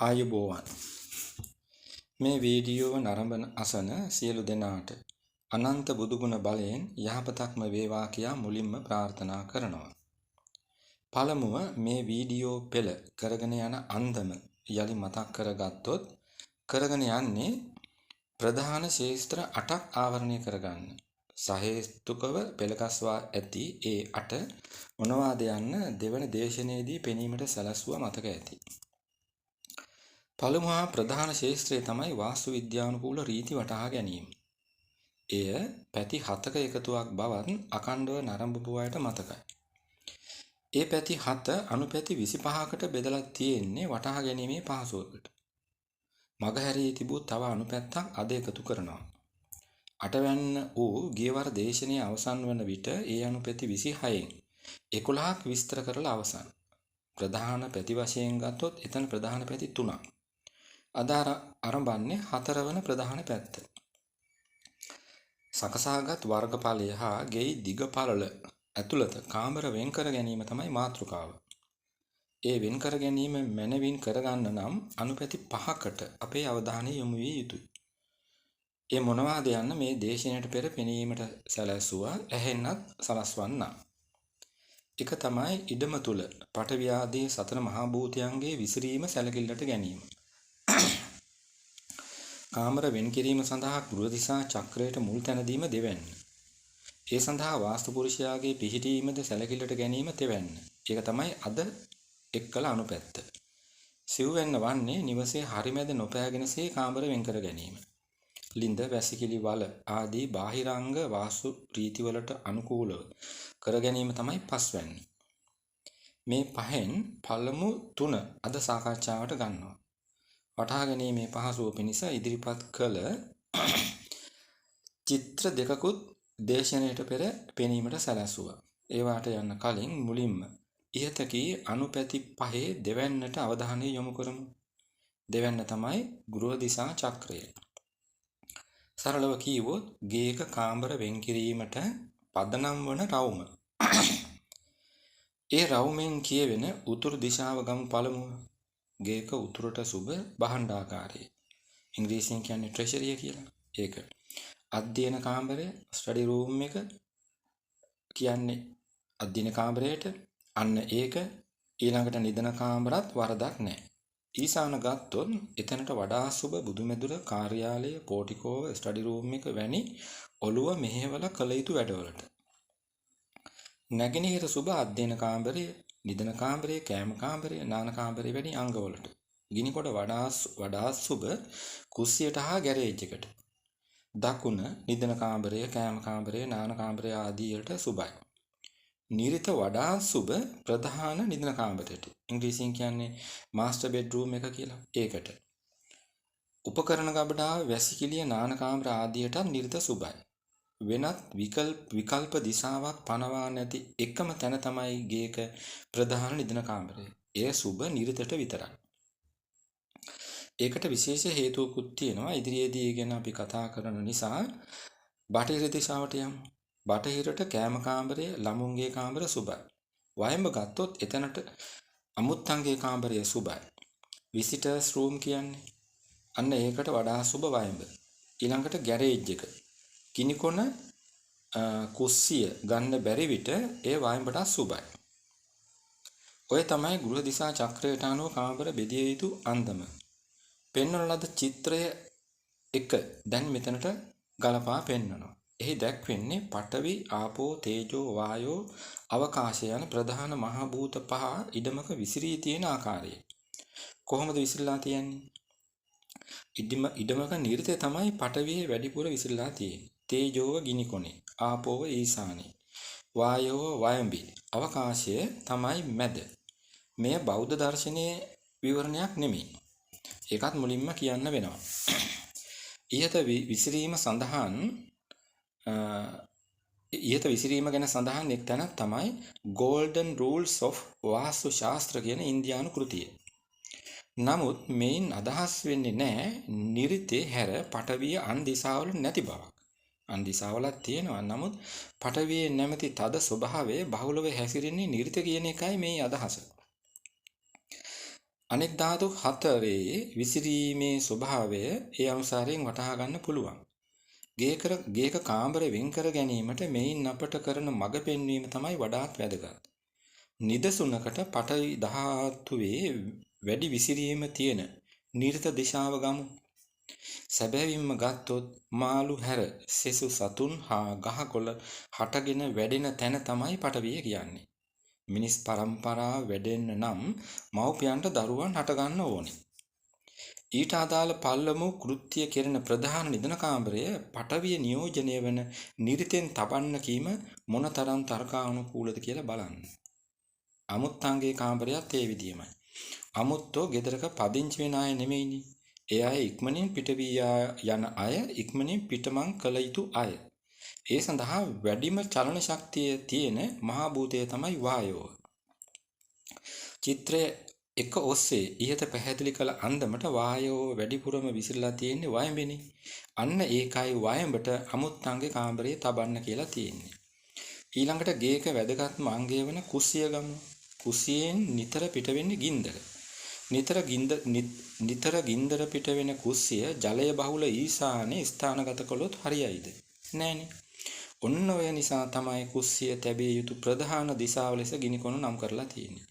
ආයුබෝවන් මේ වීඩියෝව නරඹන අසන සියලු දෙනාට අනන්ත බුදුගුණ බලයෙන් යහපතක්ම වේවා කියා මුලින්ම ප්‍රාර්ථනා කරනවා. පළමුව මේ වීඩියෝ පෙළ කරගෙන යන අන්දම යලි මතක් කරගත්තොත් කරගෙන යන්නේ ප්‍රධාන ශේස්ත්‍ර 8ක් ආවරණය කරගන්න. සහේතුකව පෙළගස්වා ඇති ඒ 8 මොනවාද යන්න දෙවන දේශනාවේදී පෙනීමට සැලැස්සුවා මතක ඇති. පළමුව ප්‍රධාන ශාස්ත්‍රය තමයි වාස්තු විද්‍යානුකූල රීති වටහා ගැනීම. එය පැති 7ක එකතුවක් බවත් අඛණ්ඩව නරඹපු අයට මතකයි. ඒ පැති 7 අනුපැති 25කට බෙදලා තියෙන්නේ වටහා ගැනීමේ පහසුවකට. මගහැරී තිබූ තව අනුපැත්තක් අද එකතු කරනවා. 8 වැන්න වූ ගියවර දේශනයේ අවසන් වන විට ඒ අනුපැති 26න් 11ක් විස්තර කරලා අවසන්. ප්‍රධාන පැති වශයෙන් ගත්තොත් එතන ප්‍රධාන පැති 3ක්. අද ආරම්භන්නේ 4 වන ප්‍රධාන පැත්ත. සකසාගත් වර්ගඵලය හා ගෙයි දිගපළල ඇතුළත කාමර වෙන් කර ගැනීම තමයි මාතෘකාව. ඒ වෙන් කර ගැනීම මනවින් කරගන්න නම් අනුපැති 5කට අපේ අවධානය යොමු විය යුතුයි. ඒ මොනවාද යන්න මේ දේශනයට පෙර පෙනීමට සැලැස්සුවා ඇහෙන්නත් සලස්වන්න. එක තමයි ඉඩම තුල පඨවි ආදී සතර මහා භූතයන්ගේ විසිරීම සැලකිල්ලට ගැනීම. කාමර වෙන් කිරීම සඳහා ගෘහ දිසා චක්‍රයට මුල් තැන දීම දෙවැන්න. ඒ සඳහා වාස්තු පුරුෂයාගේ පිහිටීමද සැලකිල්ලට ගැනීම තෙවැන්න. ඒක තමයි අද එක්කල අනුපැත්ත. සිව්වැන්න වන්නේ නිවසේ හරිමැද නොපෑගෙනසේ කාමර වෙන් කර ගැනීම. ලින්ද වැසිකිලි වල ආදී බාහිරාංග වාස්තු රීතිවලට අනුකූලව කර ගැනීම තමයි පස්වැන්න. මේ පහෙන් පළමු 3 අද සාකච්ඡාවට ගන්නවා. වටහා ගැනීමේ පහසුව පිණිස ඉදිරිපත් කළ චිත්‍ර දෙකකුත් දේශනයට පෙර පෙනීමට සැලැස්සුවා. ඒවාට යන්න කලින් මුලින්ම ඉහත කී අනුපැති පහේ දෙවැන්නට අවධානය යොමු කරමු. දෙවැන්න තමයි ගෘහ දිසා චක්‍රය. සරලව කීවොත් ගේක කාමර වෙන් කිරීමට පදනම් වන රවුම. ඒ රවුමෙන් කියවෙන උතුරු දිශාව ගමු පළමුව. ගේක උතුරට සුබ භාණ්ඩාකාරය. ඉංග්‍රීසියෙන් කියන්නේ ට්‍රෙෂරිය කියලා. ඒක. අධ්‍යයන කාමරය, ස්ටඩි රූම් එක කියන්නේ අධ්‍යයන කාමරයට අන්න ඒක ඊළඟට නිදන කාමරත් වරදක් නැහැ. ඊසාන ගත්තොත් එතනට වඩා සුබ බුදුමෙදුර කාර්යාලය, පෝටිකෝව, ස්ටඩි රූම් එක වැනි ඔළුව මෙහෙवला කළ යුතු වැඩවලට. නැගෙනහිර සුබ අධ්‍යයන කාමරය, නිදන කාමරය, කෑම කාමරය, නාන කාමරය වැනි අංගවලට. ගිනිකොට වඩා සුබ කුස්සියට හා ගැරේජ් එකට. දකුණ නිදන කාමරය, කෑම කාමරය, නාන කාමරය ආදී වලට සුබයි. නිරිත වඩා සුබ ප්‍රධාන නිදන කාමරයට. ඉංග්‍රීසියෙන් කියන්නේ මාස්ටර් බෙඩ්රූම් එක කියලා. ඒකට. උපකරණ ගබඩාව, වැසිකිළිය, නාන කාමර ආදියට නිරිත සුබයි. වෙනත් විකල්ප දිශාවක් පනවා නැති එකම තැන තමයි ගේක ප්‍රධාන නිදන කාමරය. එය සුබ නිරිතට විතරයි. ඒකට විශේෂ හේතුවකුත් තියෙනවා. ඉදිරියේදී ඒ ගැන අපි කතා කරන නිසා බටහිර දිශාවට යමු. බටහිරට කෑම කාමරය, ළමුන්ගේ කාමර සුබයි. වයඹ ගත්තොත් එතනට අමුත්තන්ගේ කාමරය සුබයි. විසිටර්ස් රූම් කියන්නේ අන්න ඒකට වඩා සුබ වයඹ. ඊළඟට ගැරේජ් එක. කිනිකොන කුස්සිය ගන්න බැරි විට ඒ වයඹට සුබයි. ඔය තමයි ගෘහ දිසා චක්‍රයට අනුව කාමර බෙදිය යුතු අන්දම. පෙන්වන ලද චිත්‍රය එක දැන් මෙතනට ගලපා පෙන්වනවා. එහි දැක්වෙන්නේ පඨවි, ආපෝ, තේජෝ, වායෝ, අවකාශය යන ප්‍රධාන මහ භූත පහ ඉඩමක විසිරී තියෙන ආකාරය. කොහොමද විසිරලා තියෙන්නේ? ඉඩමක නිරිතේ තමයි පඨවියේ වැඩිපුර විසිරලා තියෙන්නේ. තේජෝව ගිනිකොනේ, ආපෝව ඊසානේ, වායෝව වයඹි, අවකාශය තමයි මැද. මෙය බෞද්ධ දර්ශනයේ විවරණයක් නෙමෙයි. ඒකත් මුලින්ම කියන්න වෙනවා. ඉහත විසිරීම ගැන සඳහන් එක් තැනක් තමයි Golden Rules of වාස්තු ශාස්ත්‍ර කියන ඉන්දියානු කෘතිය. නමුත් මේන් අදහස් වෙන්නේ නැහැ නිරිතේ හැර පඨවිය අන් දිශාවල නැති බවක්. අන් දිශාවලක් තියෙනවා. නමුත් පඨවියේ නැමැති තද ස්වභාවය බහුලව හැසිරෙන්නේ නිරිත කියන එකයි මේ අදහස. අනෙක් ධාතු හතරේ විසිරීමේ ස්වභාවය ඒ අනුසාරයෙන් වටහා ගන්න පුළුවන්. ගේක කාමරය වෙන් කර ගැනීමට මෙයින් අපට කරන මඟ පෙන්වීම තමයි වඩාත් වැදගත්. නිදසුනකට පඨවි ධාතුවේ වැඩි විසිරීම තියෙන නිර්ත දිශාව ගමු. සැබෑවින්ම ගත්තොත් මාළු හැර සෙසු සතුන් හා ගහකොළ හටගෙන වැඩෙන තැන තමයි පඨවිය කියන්නේ. මිනිස් පරම්පරාව වැඩෙන්න නම් මව්පියන්ට දරුවන් හටගන්න ඕනේ. ඊට අදාළ පල්ලමු කෘත්‍ය කෙරෙන ප්‍රධාන නිදන කාමරය පඨවිය නියෝජනය වන නිරිතෙන් තබන්න කීම මොනතරම් තර්කානුකූලද කියලා බලන්න. අමුත්තන්ගේ කාමරයත් ඒ විදියමයි. අමුත්තෝ ගෙදරක පදිංචි වෙන අය නෙමෙයිනේ. ඒ අය ඉක්මනින් පිට වී යන අය, ඉක්මනින් පිටමං කළ යුතු අය. ඒ සඳහා වැඩිම චලන ශක්තිය තියෙන මහා භූතය තමයි වායෝව. චිත්‍රය එක ඔස්සේ ඉහත පැහැදිලි කළ අන්දමට වායෝව වැඩිපුරම විසිරලා තියෙන්නේ වයඹෙනේ. අන්න ඒකයි වයඹට අමුත්තන්ගේ කාමරේ තබන්න කියලා තියෙන්නේ. ඊළඟට ගේක වැදගත්ම අංගය වන කුස්සිය ගමු. කුස්සියෙන් නිතර පිටවෙන්නේ ගින්දර. නිතර ගින්දර පිට වෙන කුස්සිය ජලය බහුල ඊශානයේ ස්ථානගත කළොත් හරියයිද? නෑනේ. ඔන්න ඔය නිසා තමයි කුස්සිය තැබිය යුතු ප්‍රධාන දිශාව ලෙස ගිනිකොන නම් කරලා තියෙන්නේ.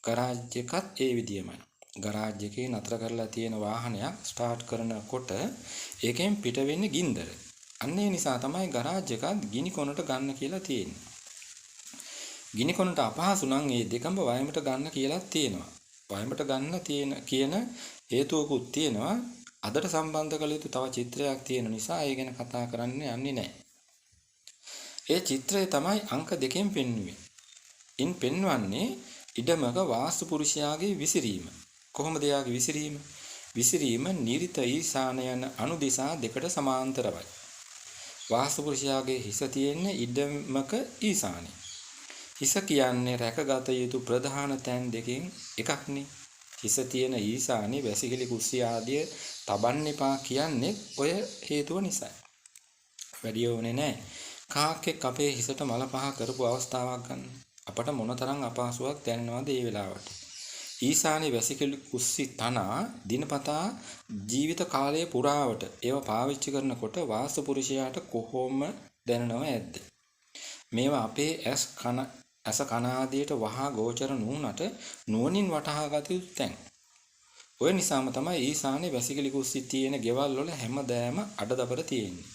ගරාජ් එකත් ඒ විදියමයි. ගරාජ් එකේ නතර කරලා තියෙන වාහනයක් ස්ටාර්ට් කරනකොට ඒකෙන් පිට වෙන්නේ ගින්දර. අන්න ඒ නිසා තමයි ගරාජ් එකත් ගිනිකොනට ගන්න කියලා තියෙන්නේ. ගිනිකොනට අපහසු නම් ඒ දෙකම වයඹට ගන්න කියලා තියෙනවා. වයඹට ගන්න කියන හේතුවකුත් තියෙනවා. අදට සම්බන්ධ කළ යුතු තව චිත්‍රයක් තියෙන නිසා ඒ ගැන කතා කරන්න යන්නේ නැහැ. ඒ චිත්‍රය තමයි අංක 2කින් පෙන්වුවේ. ඉන් පෙන්වන්නේ ඉඩමක වාස්තු පුරුෂයාගේ විසිරීම. කොහොමද යාගේ විසිරීම? විසිරීම නිරිත ඊශාන යන අනු දිශා දෙකට සමාන්තරවයි. වාස්තු පුරුෂයාගේ හිස තියෙන්නේ ඉඩමක ඊශානෙ. හිස කියන්නේ රැකගත යුතු ප්‍රධාන තැන් දෙකෙන් එකක්නේ. හිස තියෙන ඊශානෙ වැසිකිලි කුස්සිය ආදිය තබන්න එපා කියන්නේ ඔය හේතුව නිසායි. වැඩි ඕනේ නැහැ. කාක්කෙක් අපේ හිසට මල පහ කරපු අවස්ථාවක් ගන්න. අපට මොනතරම් අපහසුයක් දැනෙනවද ඒ වෙලාවට? ඊශානයේ වැසිකිලි කුස්සි තනා දිනපතා ජීවිත කාලය පුරාවට ඒව පාවිච්චි කරනකොට වාස්තු පුරුෂයාට කොහොම දැනෙනව ඇද්ද? මේවා අපේ ඇස කන ආදියට වහා ගෝචර නුනට නුවණින් වටහා ගත යුතු තැන්. ඔය නිසාම තමයි ඊශානයේ වැසිකිලි කුස්සි තියෙන ගෙවල් වල හැමදෑම අඩදබර තියෙන්නේ.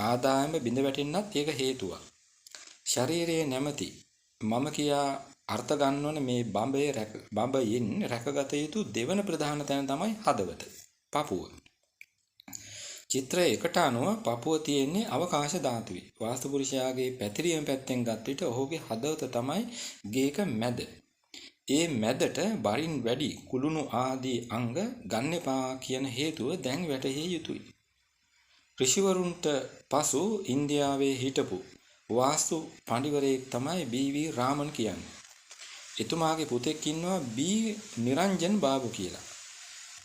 ආදායම බිඳ වැටෙන්නත් ඒක හේතුවක්. ශරීරයේ නැමැති මම කියා අර්ථ ගන්නවන මේ බඹයෙන් රැකගත යුතු දෙවන ප්‍රධාන තැන තමයි හදවත, පපුව. චිත්‍රය එකට අනුව පපුව තියෙන්නේ අවකාශ ධාතුවේ. වාස්තු පුරුෂයාගේ පැතිරීම පැත්තෙන් ගත් විට ඔහුගේ හදවත තමයි ගේක මැද. ඒ මැදට බරින් වැඩි කුළුණු ආදී අංග ගන්න එපා කියන හේතුව දැන් වැටහිය යුතුයි. ඍෂිවරුන්ට පසු ඉන්දියාවේ හිටපු වාස්තු පඬිවරයෙක් තමයි බී.වී. රාමන් කියන්නේ. එතුමාගේ පුතෙක් ඉන්නවා බී. නිරංජන් බාබු කියලා.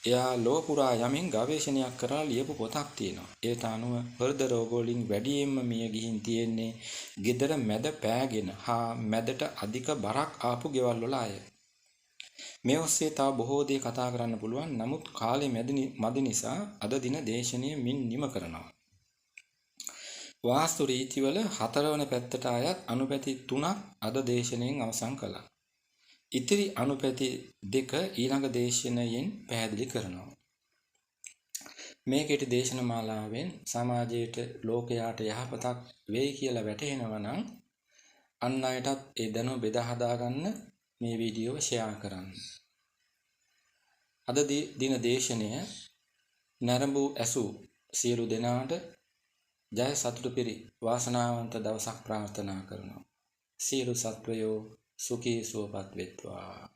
එයා ලොව පුරා යමින් ගවේෂණයක් කරලා ලියපු පොතක් තියෙනවා. ඒට අනුව හෘද රෝග වලින් වැඩියෙන්ම මිය ගිහින් තියෙන්නේ ගෙදර මැද පෑගෙන හා මැදට අධික බරක් ආපු ගෙවල් වල අය. මේ ඔස්සේ තව බොහෝ දේ කතා කරන්න පුළුවන්. නමුත් කාලේ මැදි නිසා අද දින දේශනය මින් නිම කරනවා. වාස්තු රීතිවල 4 වන පැත්තට අයත් අනුපැති 3ක් අද දේශනයෙන් අවසන් කළා. ඉතිරි අනුපැති 2 ඊළඟ දේශනයෙන් පැහැදිලි කරනවා. මේ කෙටි දේශන මාලාවෙන් සමාජයට ලෝකයාට යහපතක් වෙයි කියලා වැටහෙනවා නම් අන් අයටත් ඒ දැනුම බෙදා හදා ගන්න මේ වීඩියෝව ෂෙයා කරන්න. අද දින දේශනය නරඹු ඇසු සියලු දෙනාට ජය සතුට පිරි වාසනාවන්ත දවසක් ප්‍රාර්ථනා කරනවා. සියලු සත්වයෝ සුඛී සුවපත් වෙත්වා.